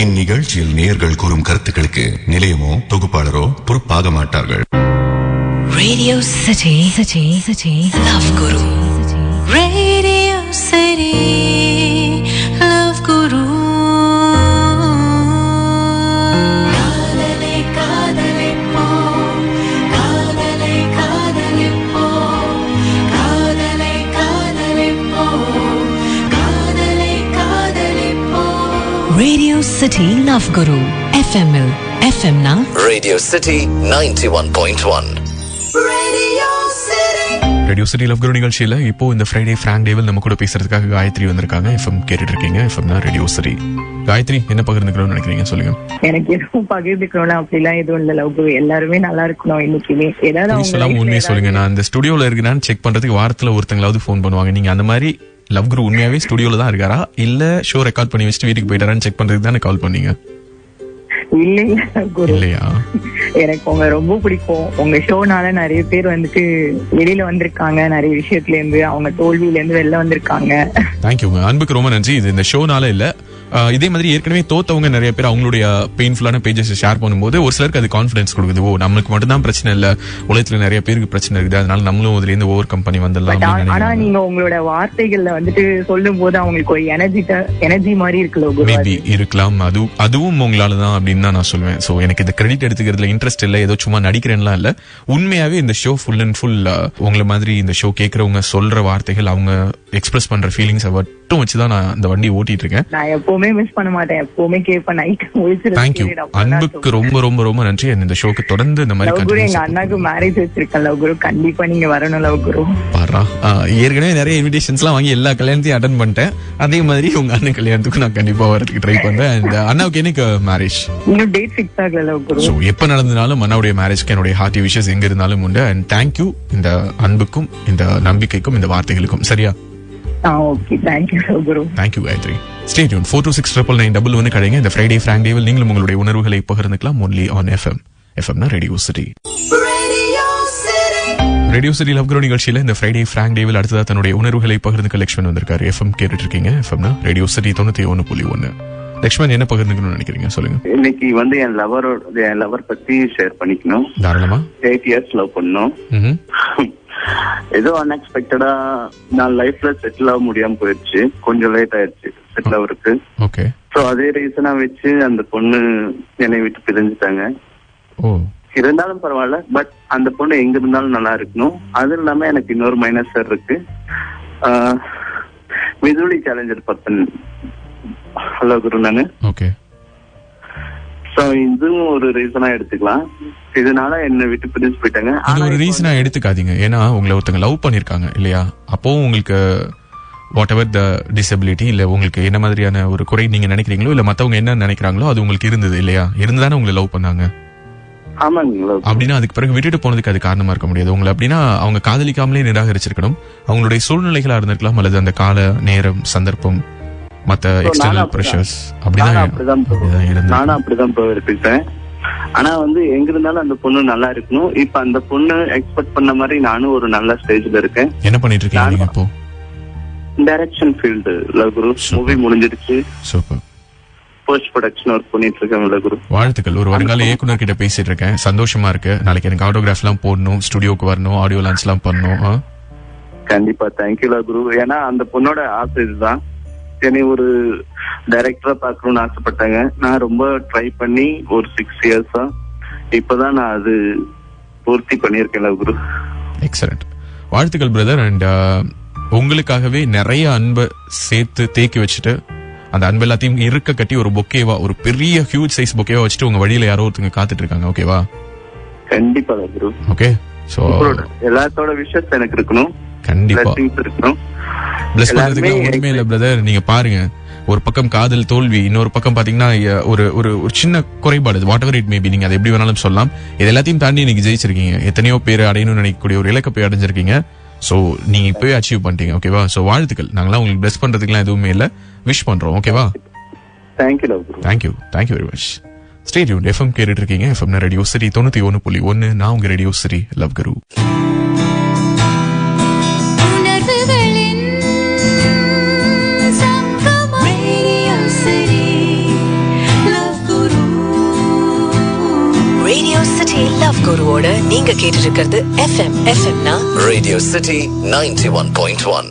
இந்நிகழ்ச்சியில் நேயர்கள் கூறும் கருத்துக்களுக்கு நிலையமோ தொகுப்பாளரோ பொறுப்பாக மாட்டார்கள். Radio City Love Guru. Radio City Love Guru. காதலே காதலே போ, காதலே காதலே போ, காதலே காதலே போ, காதலே காதலே போ. Radio City Love Guru. FM na Radio City 91.1. Radio City Love Guru நிகழ்ச்சியில இப்போ இந்த ஃப்ரைடே ஃப்ராங்க் டேவில் நம்ம கூட பேசுறதுக்காக காயத்ரி வந்திருக்காங்க. எஃப்எம் கேட்டுட்டு இருக்கீங்க. எஃப்எம்னா ரேடியோ சிட்டி. காயத்ரி, என்ன பகிர்ந்துக்கணும்னு நினைக்கிறீங்க, சொல்லுங்க. எனக்கு எதுவும் பகிர்ந்துக்கணும்னா அப்படிலாம் எதுவும் இல்ல. லவ் குரு எல்லாருமே நல்லா இருக்கணும். இன்னைக்குமே ஏதாவது உண்மையை சொல்லுங்க. நான் இந்த ஸ்டுடியோல இருக்கிறேன்னு செக் பண்றதுக்கு வாரத்துல ஒருத்தங்களாவது ஃபோன் பண்ணுவாங்க. நீங்க அந்த மாதிரி லவ் குரு உண்மையாவே ஸ்டுடியோல தான் இருக்காரா இல்ல ஷோ ரெக்கார்ட் பண்ணி வச்சுட்டு வீட்டுக்கு போயிட்டாரான்னு செக் பண்றதுக்கு தானே கால் பண்ணீங்க? இல்லையா, எனக்கு உங்க ரொம்ப பிடிக்கும். உங்க ஷோனால நிறைய பேர் வந்துட்டு வெளியில வந்திருக்காங்க. நிறைய விஷயத்துல இருந்து அவங்க தோல்வியில இருந்து வெளில வந்திருக்காங்க. தேங்க்யூ. அன்புக்கு ரொம்ப நன்றி. இது இந்த ஷோனால இல்ல, இதே மாதிரி ஏற்கனவே தோத்தவங்க நிறைய பேர் அவங்களுடைய பெயின்ஃபுல்லான பேஜஸ் ஷேர் பண்ணும்போது ஒரு சிலருக்கு அது கான்பிடன்ஸ் கொடுக்குது. ஓ, நம்மளுக்கு மட்டும் தான் பிரச்சனை இல்ல, உலகத்துல நிறைய பேருக்கு பிரச்சனை இருக்குது, அதனால நம்மளும் அதுல இருந்து ஓவர் கம் பண்ணி வந்துடலாம். ஆனா நீங்க உங்களோட வார்த்தைகள்ல வந்துட்டு சொல்லும் போது அவங்களுக்கு ஒரு எனர்ஜி மாதிரி இருக்குல்ல, மேபி இருக்கலாம். அதுவும் உங்களாலதான் அப்படின்னு தான் நான் சொல்லுவேன். சோ எனக்கு இந்த கிரெடிட் எடுத்துக்கிறதுல இன்ட்ரெஸ்ட் இல்ல, ஏதோ சும்மா நடிக்கிறேன்லாம் இல்ல. உண்மையாவே இந்த ஷோ ஃபுல் அண்ட் ஃபுல் உங்களை மாதிரி இந்த ஷோ கேட்கறவங்க சொல்ற வார்த்தைகள், அவங்க எக்ஸ்பிரஸ் பண்ற ஃபீலிங்ஸ் மட்டும் வச்சுதான் நான் இந்த வண்டி ஓட்டிட்டு இருக்கேன். நான் எப்பவுமே மிஸ் பண்ண மாட்டேன், எப்பவுமே கேட்பேன். Night thank you. அன்புக்கு ரொம்ப ரொம்ப ரொம்ப நன்றி. இந்த ஷோக்கு தொடர்ந்து இந்த மாதிரி எங்க அண்ணாக்கு மேரேஜ் வச்சிருக்கேன் லவ் குரு, கண்டிப்பா நீங்க வரணும் லவ் குரு. பாரா, ஏற்கனவே நிறைய இன்விடேஷன்ஸ் எல்லாம் வாங்கி எல்லா கல்யாணத்தையும் அட்டெண்ட் பண்ணிட்டேன். அதே மாதிரி உங்க அண்ணன் கல்யாணத்துக்கு நான் கண்டிப்பா வரதுக்கு ட்ரை பண்றேன். இந்த அண்ணாவுக்கு எனக்கு மேரேஜ் இன்னும் டேட் ஃபிக்ஸ் ஆகல லவ் குரு. சோ எப்ப நடந்தனாலும் அண்ணாவுடைய மேரேஜ்க்கு என்னுடைய ஹார்ட்டி விஷஸ் எங்க இருந்தாலும் உண்டு. அண்ட் தேங்க்யூ இந்த அன்புக்கும் இந்த நம்பிக்கைக்கும் இந்த வார்த்தைகளுக்கும். சரியா? Okay, thank you Love Guru. Thank you Gayatri. Stay tuned. 426999 கடைங்க. இந்த ஃப்ரைடே ஃப்ராங்க் டேவில் நீங்களும் உங்களுடைய உணர்வுகளை பகிர்ந்துக்கலாம். only on FM. FM-னா Radio City. Radio City Love Guru நிகழ்ச்சியில இந்த ஃப்ரைடே ஃப்ராங்க் டேவில் அடுத்ததா தன்னுடைய உணர்வுகளை பகிர்ந்துக்க லக்ஷ்மன் வந்திருக்காரு. FM கேட்டுட்டு இருக்கீங்க. FM-னா ரேடியோ சிட்டி 91.1. லக்ஷ்மன், என்ன பகிர்ந்துக்கணும்னு நினைக்கிறீங்க, சொல்லுங்க. இன்னைக்கு வந்து என் லவர் பத்தி ஷேர் பண்ணிக்கணும். தாராளமா. 8 years லவ் பண்ணோம். ஏதோ அன்எக்ஸ்பெக்டடா நான் லைஃப்ல செட்டில் ஆக முடியாம போயிடுச்சு. கொஞ்சம் லேட் ஆயிடுச்சு செட்டில் ஆகுறதுக்கு. ஓகே. சோ அதே ரீசனா வச்சு அந்த பொண்ணு என்னை விட்டு பிரிஞ்சுட்டாங்க. இருந்தாலும் பரவாயில்ல, பட் அந்த பொண்ணு எங்க இருந்தாலும் நல்லா இருக்கணும். அது இல்லாம எனக்கு இன்னொரு மைனஸ் இருக்கு. விதுளி சேலஞ்சர் பர்சன் ஹலோ குரு நானு. ஓகே. சோ இதுவும் ஒரு ரீசனா எடுத்துக்கலாம். இதனால என்ன விட்டு பிரிஞ்சு போயிட்டாங்க. அது ஒரு ரீசனா எடுத்துக்காதீங்க. ஏன்னா உங்களை ஒருத்தங்க லவ் பண்ணிருக்காங்க இல்லையா? அப்போ உங்களுக்கு வாட் எவர் த டிசபிலிட்டி இல்ல உங்களுக்கு என்ன மாதிரியான ஒரு குறை நீங்க நினைக்கிறீங்களோ இல்ல மத்தவங்க என்ன நினைக்கிறாங்களோ அது உங்களுக்கு இருந்தது இல்லையா? இருந்துதானே உங்களை லவ் பண்ணாங்க. அப்படின்னா அதுக்கு பிறகு விட்டுட்டு போனதுக்கு அது காரணமா இருக்க முடியாது. உங்களை அப்படின்னா அவங்க காதலிக்காமலே நிராகரிச்சிருக்கணும். அவங்களுடைய சூழ்நிலைகளா இருந்திருக்கலாம், அல்லது அந்த கால நேரம் சந்தர்ப்பம் மத்த எக்ஸ்டர்னல் பிரஷர்ஸ் அப்படிதான் இருப்பேன். ஆனா வந்து எங்க இருந்தாலும் அந்த பொண்ணு நல்லா இருக்கணும். இப்ப அந்த பொண்ணு எக்ஸ்பெக்ட் பண்ண மாதிரி நானும் ஒரு நல்ல ஸ்டேஜ்ல இருக்கேன். என்ன பண்ணிட்டு இருக்கீங்க இப்போ? டைரக்ஷன் ஃபீல்டு லவ் குரு. மூவி முடிஞ்சிருச்சு. சூப்பர். போஸ்ட் ப்ரொடக்ஷன் ஒர்க் பண்ணிட்டு இருக்கேன் லவ் குரு. வாழ்த்துக்கள். ஒரு வருங்கால இயக்குனர் கிட்ட பேசிட்டு இருக்கேன். சந்தோஷமா இருக்கு. நாளைக்கு எனக்கு ஆட்டோகிராஃப் எல்லாம் போடணும், ஸ்டுடியோக்கு வரணும், ஆடியோ லான்ச் எல்லாம் பண்ணணும். கண்டிப்பா. தேங்க்யூ லவ் குரு. ஏன்னா அந்த பொண்ணோட ஆசை இதுதான். என்னை ஒரு டைரக்டரா பாக்கணும்னு ஆசைப்பட்டாங்க. நான் ரொம்ப ட்ரை பண்ணி ஒரு 6 years இப்பதான் நான் அது பூர்த்தி பண்ணிருக்கேன் லவ் குரு. எக்ஸலென்ட். வாழ்த்துக்கள் பிரதர். அண்ட் உங்களுக்காகவே நிறைய அன்பை சேர்த்து தேக்கி வச்சுட்டு அந்த அன்பு எல்லாத்தையும் இருக்க கட்டி ஒரு பொக்கேவா, ஒரு பெரிய ஹியூஜ் சைஸ் பொக்கேவா வச்சுட்டு உங்க வழியில யாரோ ஒருத்தங்க காத்துட்டு இருக்காங்க. ஓகேவா? கண்டிப்பா லவ் குரு. ஓகே. சோ எல்லாத்தோட விஷயத்த எனக்கு இருக்கணும். கண்டிப்பா இருக்கணும். பிளஸ் பண்றதுக்கு ஒண்ணுமே இல்ல பிரதர். நீங்க பாருங்க, ஒரு பக்கம் காதல் தோல்வி, இன்னொரு பக்கம் பாத்தீங்கன்னா ஒரு ஒரு சின்ன குறைபாடு, வாட் எவர் இட் மேபி, நீங்க அதை எப்படி வேணாலும் சொல்லலாம். இது எல்லாத்தையும் தாண்டி இன்னைக்கு ஜெயிச்சிருக்கீங்க. எத்தனையோ பேர் அடையணும்னு நினைக்கக்கூடிய ஒரு இலக்கை போய் அடைஞ்சிருக்கீங்க. சோ நீங்க இப்பவே அச்சீவ் பண்ணிட்டீங்க. ஓகேவா? சோ வாழ்த்துக்கள். நாங்களாம் உங்களுக்கு பிளஸ் பண்றதுக்குலாம் எதுவுமே இல்ல, விஷ் பண்றோம். ஓகேவா? Thank you Love Guru. Thank you very much. Stay tuned. FM கேட்டுட்டு இருக்கீங்க. FM Radio City 91.1. நான் உங்க ரேடியோ சிட்டி லவ் குரு. குருவோட நீங்க கேட்டுட்டு இருக்கிறது எஃப்எம்னா Radio City 91.1.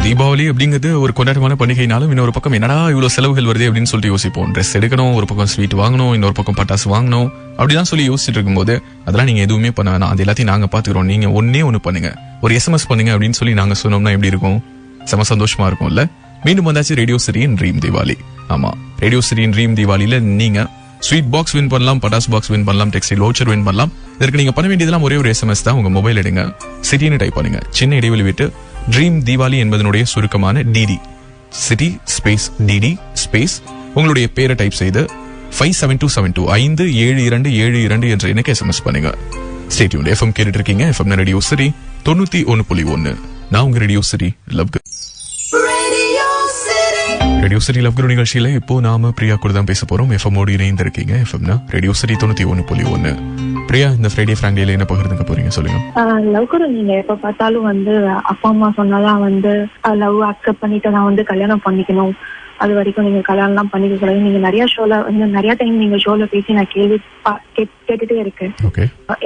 தீபாவளி அப்படிங்கிறது ஒரு கொண்டாட்டமான பண்டிகைனாலும் இன்னொரு பக்கம் என்னடா இவ்வளவு செலவுகள் வருது அப்படின்னு சொல்லிட்டு யோசிப்போம். ட்ரெஸ் எடுக்கணும், ஒரு பக்கம் ஸ்வீட் வாங்கணும், இன்னொரு பக்கம் பட்டாசு வாங்கணும், அப்படிதான் சொல்லி யோசிச்சுட்டு இருக்கும்போது அதெல்லாம் நீங்க எதுவுமே பண்ண வேணாம், அது எல்லாத்தையும் நாங்க பாத்துக்கிறோம், நீங்க ஒண்ணு பண்ணுங்க, ஒரு எஸ்எம்எஸ் பண்ணுங்க அப்படின்னு சொல்லி நாங்க சொன்னோம்னா எப்படி இருக்கும்? செம சந்தோஷமா இருக்கும்ல. மீண்டும் வந்தாச்சு ரேடியோ சிட்டியின் ட்ரீம் தீபாவளி. ஆமா, ரேடியோ சிட்டியின் ட்ரீம் தீபாவளியில நீங்க ஸ்வீட் பாக்ஸ் வின் பண்ணலாம், பட்டாஸ் பாக்ஸ் வின் பண்ணலாம், டெக்ஸ்டைல் வவுச்சர் வின் பண்ணலாம். இதற்கு நீங்க பண்ண வேண்டியதெல்லாம் ஒரே ஒரு எஸ்எம்எஸ் தான். உங்க மொபைல் எடுங்க, சிட்டின்னு டைப் பண்ணுங்க, சின்ன இடைவெளி விட்டு ட்ரீம் தீபாவளி என்பதனுடைய சுருக்கமான DD, city space DD space உங்களுடைய பேரை டைப் செய்து 57272 5727 என்ற எண்ணுக்கு எஸ்எம்எஸ் பண்ணுங்க. Stay tuned. எஃப்எம் கேட்டுட்டு இருக்கீங்க. FM Radio City 91.1. நான் உங்க Radio City love. Radio City Love Guru நிகழ்ச்சியில இப்போ நாம பிரியா கூட தான் பேச போறோம். எஃப்எம்மோடு இணைந்து இருக்கீங்க. எஃப்எம்னா ரேடியோ சிட்டி 91.1. பிரியா, இந்த ஃப்ரைடே ஃப்ராங்க்டேல என்ன பகிர்ந்துக்க போறீங்க சொல்லுங்க. லவ் கூட நீங்க எப்ப பார்த்தாலும் அப்பா அம்மா சொன்னாதான் லவ் அக்செப்ட் பண்ணிட்டு நான் கல்யாணம் பண்ணிக்கணும், அது வரைக்கும் நீங்க கல்யாணம் எல்லாம் பண்ணிக்க கூடாது. நீங்க நிறைய ஷோல நிறைய டைம் நீங்க ஷோல பேசி நான் கேள்வி கேட்டுட்டே இருக்கேன்.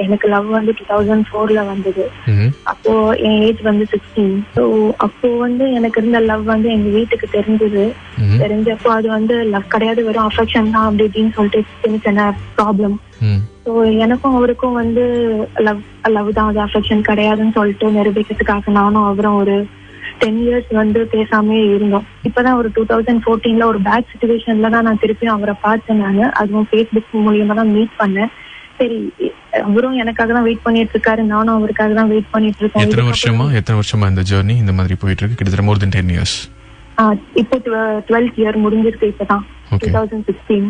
எனக்கு லவ் 2004 வந்தது. அப்போ என் ஏஜ் 16. ஸோ அப்போ எனக்கு இருந்த லவ் எங்க வீட்டுக்கு தெரிஞ்சப்போ அது லவ் கிடையாது, வெறும் அஃபெக்ஷன் தான் அப்படி இப்படின்னு சொல்லிட்டு சின்ன சின்ன ப்ராப்ளம். ஸோ எனக்கும் அவருக்கும் லவ் தான், அது அஃபெக்ஷன் கிடையாதுன்னு சொல்லிட்டு நிரூபிக்கிறதுக்காக நானும் அவரும் ஒரு 10 years பேசாமே இருந்தோம். இப்பதான் ஒரு 2014 ஒரு பேட் சிச்சுவேஷன்ல தான் நான் திருப்பியும் அவரை பார்த்தேன். அதுவும் Facebook மூலியமா தான் மீட் பண்ணேன். சரி, அவரும் எனக்காக தான் வெயிட் பண்ணிட்டு இருக்காரு, நானும் அவருக்காக தான் வெயிட் பண்ணிட்டு இருக்கேன். எத்தனை வருஷமா இந்த ஜர்னி இந்த மாதிரி போயிட்டு இருக்கு? கிட்டத்தட்ட more than 10 years. இப்போ 12th year முடிஞ்சிருக்கு. இப்பதான் 2016.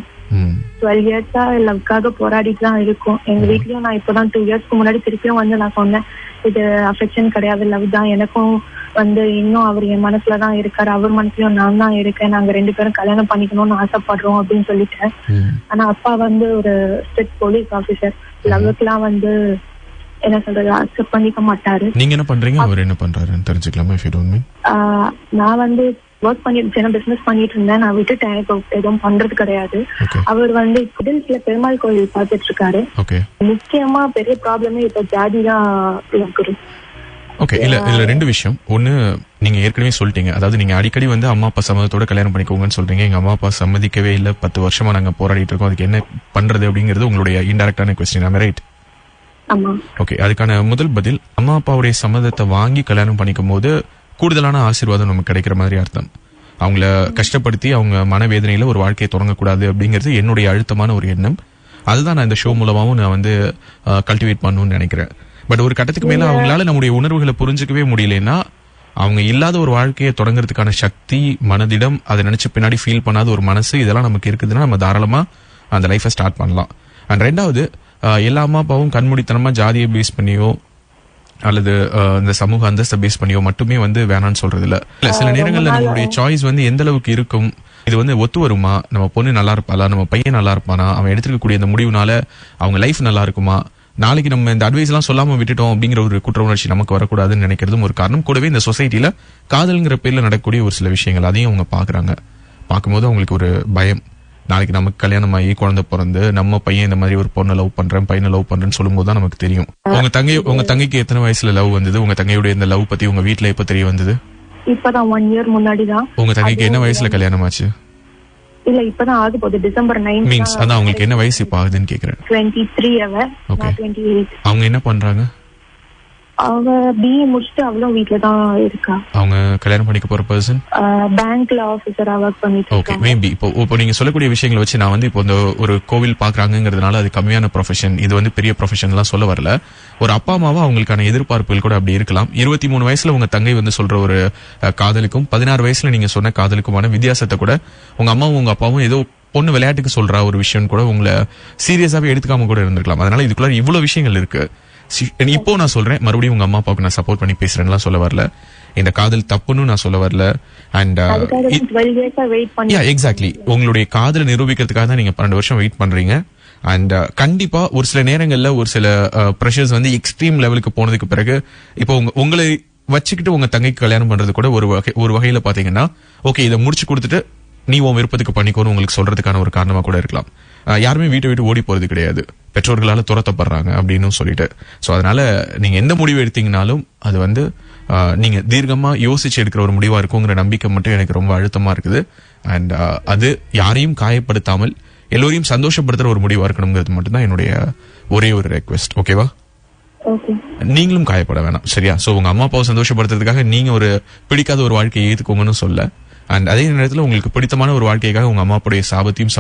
12 years லவ்க்காக போராடிட்டு தான் இருக்கும். எங்க வீட்லயும் நான் இப்பதான் 2 yearsக்கு முன்னாடி திருப்பியும் நான் சொன்னேன், இது அஃபெக்ஷன் கிடையாது, லவ் தான். எனக்கும் இன்னும் அவர் என் மனசுலதான் இருக்காரு, அவர் மனசுலயும் நான் தான் இருக்கேன், நாங்க 2 பேரும் கல்யாணம் பண்ணிக்கணும்னு ஆசைப்படுறோம் அப்படின்னு சொல்லிட்டேன். ஆனா அப்பா ஒரு ஸ்ட்ரிக்ட் போலீஸ் ஆபீசர், லவ்வுக்குலாம் என்ன சொல்றது அக்செப்ட் பண்ணிக்க மாட்டாரு. நீங்க என்ன பண்றீங்க, அவர் என்ன பண்றாருன்னு தெரிஞ்சுக்கலாமா? if you don't mind. நான் ஒர்க் பண்ணிட்டு பிசினஸ் பண்ணிட்டு இருந்தேன், நான் விட்டுட்டேன், இப்போ எதுவும் பண்றது கிடையாது. அவர் குடில்ஸ்ல பெருமாள் கோயில் பார்த்துட்டு இருக்காரு. முக்கியமா பெரிய ப்ராப்ளமே இப்ப ஜாதி தான் இருக்குது. ஓகே, இல்ல 2 விஷயம். ஒண்ணு, நீங்க ஏற்கனவே சொல்லிட்டீங்க, அதாவது நீங்க அடிக்கடி அம்மா அப்பா சம்மதத்தோட கல்யாணம் பண்ணிக்கோங்கன்னு சொல்றீங்க. எங்க அம்மா அப்பா சம்மதிக்கவே இல்ல, 10 வருஷமா நாங்க போராடிட்டு இருக்கோம், அதுக்கு என்ன பண்றது அப்படிங்கிறது உங்களுடைய இன்டைரக்டான கொஸ்டின். ஆமா, ரைட்? ஓகே, அதுக்கான முதல் பதில், அம்மா அப்பாவுடைய சம்மதத்தை வாங்கி கல்யாணம் பண்ணிக்கும் போது கூடுதலான ஆசீர்வாதம் நமக்கு கிடைக்கிற மாதிரி அர்த்தம். அவங்கள கஷ்டப்படுத்தி அவங்க மனவேதனையில ஒரு வாழ்க்கையை தொடங்கக்கூடாது அப்படிங்கிறது என்னுடைய அழுத்தமான ஒரு எண்ணம். அதுதான் நான் இந்த ஷோ மூலமாவும் நான் கல்டிவேட் பண்ணணும்னு நினைக்கிறேன். பட் ஒரு கட்டத்துக்கு மேல அவங்களால நம்முடைய உணர்வுகளை புரிஞ்சுக்கவே முடியலன்னா, அவங்க இல்லாத ஒரு வாழ்க்கையை தொடங்குறதுக்கான சக்தி, மனதிடம், அதை நினைச்சு பின்னாடி ஃபீல் பண்ணாத ஒரு மனசு, இதெல்லாம் நமக்கு இருக்குதுன்னா நம்ம தாராளமா அந்த லைஃபை ஸ்டார்ட் பண்ணலாம். அண்ட் 2வது, எல்லா அம்மா அப்பாவும் கண்மூடித்தனமா ஜாதியை பேஸ் பண்ணியோ அல்லது இந்த சமூக அந்தஸ்தை பேஸ் பண்ணியோ மட்டுமே வேணான்னு சொல்றது இல்ல. சில நேரங்கள்ல நம்மளுடைய சாய்ஸ் எந்த அளவுக்கு இருக்கும், இது ஒத்து வருமா, நம்ம பொண்ணு நல்லா இருப்பாளா, நம்ம பையன் நல்லா இருப்பானா, அவன் எடுத்துக்கக்கூடிய இந்த முடிவுனால அவங்க லைஃப் நல்லா இருக்குமா, நாளைக்கு நம்ம இந்த அட்வைஸ் எல்லாம் சொல்லாம விட்டுட்டோம் அப்படிங்கிற ஒரு குற்ற உணர்ச்சி நமக்கு வரக்கூடாதுன்னு நினைக்கிறதும் ஒரு காரணம். கூடவே இந்த சொசைட்டில காதல்ங்கிற பேர்ல நடக்கக்கூடிய ஒரு சில விஷயங்கள் அதையும் அவங்க பாக்குறாங்க. பார்க்கும்போது அவங்களுக்கு ஒரு பயம், நாளைக்கு நமக்கு கல்யாணம் ஆகி குழந்தை பிறந்து நம்ம பையன் இந்த மாதிரி ஒரு பொண்ணை லவ் பண்றேன், பையனை லவ் பண்றேன்னு சொல்லும் போதுதான் நமக்கு தெரியும். உங்க தங்கைக்கு எத்தனை வயசுல லவ் வந்தது? உங்க தங்கையுடைய இந்த லவ் பத்தி உங்க வீட்டுல எப்ப தெரிய வந்தது? இப்பதான் 1 year முன்னாடிதான். உங்க தங்கைக்கு என்ன வயசுல கல்யாணம் ஆச்சு? இல்ல, இப்பதான் ஆக போகுது, December 9. மீன்ஸ் அதான் அவங்களுக்கு என்ன வயசு இப்ப ஆகுதுன்னு கேக்குறேன். 23 அவர். 28. அவங்க என்ன பண்றாங்க? அவ BA முடிச்சுட்டு அவளும் வீட்ல தான் இருக்கா. அவங்க கல்யாணம் பண்ணிக்க போற பர்சன் பேங்க்ல ஆபீசரா வர்க் பண்ணிட்டு இருக்காங்க. ஓகே, மேபி இப்போ நீங்க சொல்லக்கூடிய விஷயங்களை வச்சு நான் இப்போ இந்த ஒரு கோவில் பாக்குறாங்கிறதுனால அது கம்மியான ப்ரொஃபஷன், இது பெரிய ப்ரொஃபஷன் எல்லாம் சொல்ல வரல. ஒரு அப்பா அம்மாவா அவங்களுக்கான எதிர்பார்ப்புகள் கூட அப்படி இருக்கலாம். 23 வயசுல உங்க தங்கை சொல்ற ஒரு காதலுக்கும் 16 வயசுல நீங்க சொன்ன காதலுக்குமான வித்தியாசத்தை கூட உங்க அம்மாவும் உங்க அப்பாவும் ஏதோ பொண்ணு விளையாட்டுக்கு சொல்ற ஒரு விஷயம் கூட உங்களை சீரியஸாவே எடுத்துக்காம கூட இருந்திருக்கலாம். அதனால இதுக்குள்ள இவ்வளவு விஷயங்கள் இருக்கு. இப்போ நான் சொல்றேன், மறுபடியும் உங்க அம்மா அப்பாவுக்கு நான் சப்போர்ட் பண்ணி பேசுறேன்னு சொல்ல வரல, இந்த காதல் தப்புன்னு நான் சொல்ல வரல. அண்ட் எக்ஸாக்ட்லி உங்களுடைய காதலை நிரூபிக்கிறதுக்காக தான் நீங்க 12 வருஷம் வெயிட் பண்றீங்க. அண்ட் கண்டிப்பா ஒரு சில நேரங்கள்ல ஒரு சில ப்ரெஷர்ஸ் எக்ஸ்ட்ரீம் லெவலுக்கு போனதுக்கு பிறகு இப்போ உங்களை வச்சுக்கிட்டு உங்க தங்கைக்கு கல்யாணம் பண்றது கூட ஒரு வகையில பாத்தீங்கன்னா, ஓகே இதை முடிச்சு கொடுத்துட்டு நீ உன் விருப்பத்துக்கு பண்ணிக்கோன்னு உங்களுக்கு சொல்றதுக்கான ஒரு காரணமா கூட இருக்கலாம். யாருமே வீட்டை விட்டு ஓடி போறது கிடையாது, பெற்றோர்களால துரத்தப்படுறாங்க அப்படின்னு சொல்லிட்டு. சோ அதனால நீங்க எந்த முடிவு எடுத்தீங்கனாலும் அது வந்து நீங்க தீர்க்கமா யோசிச்சு எடுக்கிற ஒரு முடிவா இருக்குங்கிற நம்பிக்கை மட்டும் எனக்கு ரொம்ப அழுத்தமா இருக்குது. அண்ட் அது யாரையும் காயப்படுத்தாமல் எல்லோரையும் சந்தோஷப்படுத்துற ஒரு முடிவா இருக்கணுங்கிறது மட்டும்தான் என்னுடைய ஒரே ஒரு ரெக்வெஸ்ட். ஓகேவா? நீங்களும் காயப்பட வேணாம், சரியா? சோ உங்க அம்மா அப்பாவை சந்தோஷப்படுத்துறதுக்காக நீங்க ஒரு பிடிக்காத ஒரு வாழ்க்கையை ஏத்துக்கோங்கன்னு சொல்ல, அண்ட் அதே நேரத்தில் உங்களுக்கு பிடித்தமான ஒரு வாழ்க்கைக்காக உங்க அம்மா அப்பாவுடைய சாபத்தையும்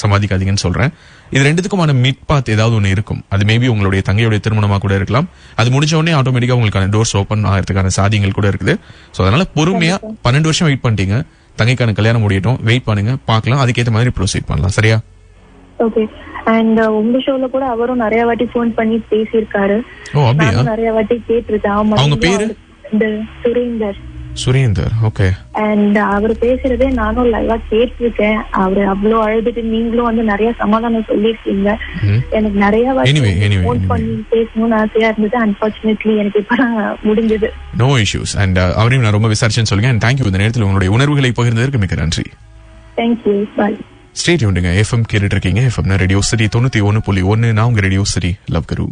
சமாதிக்காதீங்கன்னு சொல்றேன். இது ரெண்டுத்துக்குமான மிட் பாத் ஏதாவது ஒண்ணு இருக்கும். அது மேபி உங்களுடைய தங்கையுடைய திருமணமா கூட இருக்கலாம். அது முடிஞ்ச உடனே ஆட்டோமேட்டிக்கா உங்களுக்கான டோர்ஸ் ஓபன் ஆகிறதுக்கான சாதியங்கள் கூட இருக்குது. சோ அதனால பொறுமையா 12 வருஷம் வெயிட் பண்ணிட்டீங்க, தங்கைக்கான கல்யாணம் முடியட்டும், வெயிட் பண்ணுங்க, பார்க்கலாம், அதுக்கேற்ற மாதிரி ப்ரொசீட் பண்ணலாம். சரியா? ஓகே. அண்ட் உங்க ஷோல கூட அவரும் நிறைய வாட்டி போன் பண்ணி பேசியிருக்காரு. ஓ அப்படியா? நிறைய வாட்டி கேட்டிருக்கேன். அவங்க பேரு சுரேந்தர். ஓகே. அண்ட் அவர் பேசுறதே நானும் லைவா கேட்டிருக்கேன். அவரு அவ்வளவு அழுதுட்டு நீங்களும் வந்து நிறைய சமாதானம் சொல்லிருக்கீங்க. எனக்கு நிறைய வாட்டி போன் பண்ணி பேசணும்னு ஆசையா இருந்தது. அன்பார்ச்சுனேட்லி எனக்கு இப்பதான் முடிஞ்சது. No issues. அண்ட் அவரையும் நான் ரொம்ப விசாரிச்சேன்னு சொல்லுங்க. அண்ட் தேங்க்யூ இந்த நேரத்தில் உங்களுடைய உணர்வுகளை பகிர்ந்ததற்கு மிக்க நன்றி. தேங்க்யூ. பாய். ஸ்டே டியூன்டுங்க. எஃப்எம் கேட்டுட்டு இருக்கீங்க. FM Radio City 91.1. நான் உங்க ரேடியோ சிட்டி லவ் கரு.